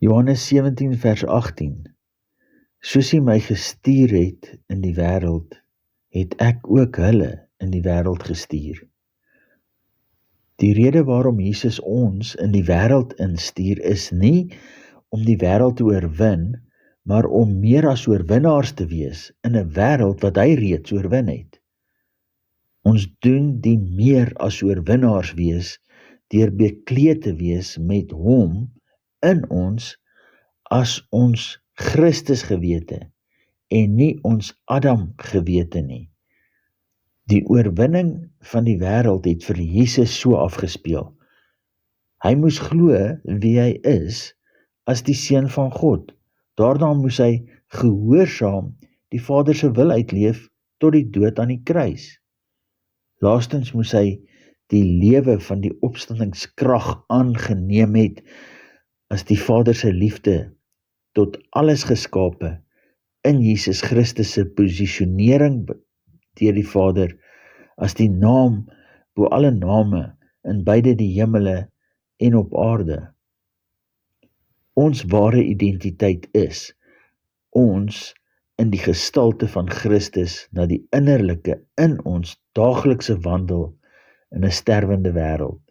Johannes 17 vers 18. Soos hy my gestuur het in die wêreld, het ek ook hulle in die wêreld gestuur. Die rede waarom Jesus ons in die wêreld instuur is nie om die wêreld te oorwin, maar om meer as oorwinnaars te wees in 'n wêreld wat hy reeds oorwin het. Ons doen die meer as oorwinnaars wees deur bekleed te wees met hom in ons as ons Christus gewete en nie ons Adam gewete nie. Die oorwinning van die wêreld het vir Jesus so afgespeel. Hy moes glo wie hy is as die Seun van God. Daarna moes hy gehoorsaam die Vader se wil uitleef tot die dood aan die kruis. Laastens moes hy die lewe van die opstandingskrag aangeneem het as die Vader se liefde tot alles geskape in Jesus Christus se posisionering deur die Vader as die naam bo alle name in beide die hemele en op aarde. Ons ware identiteit is ons in die gestalte van Christus na die innerlike in ons daaglikse wandel in 'n sterwende wêreld.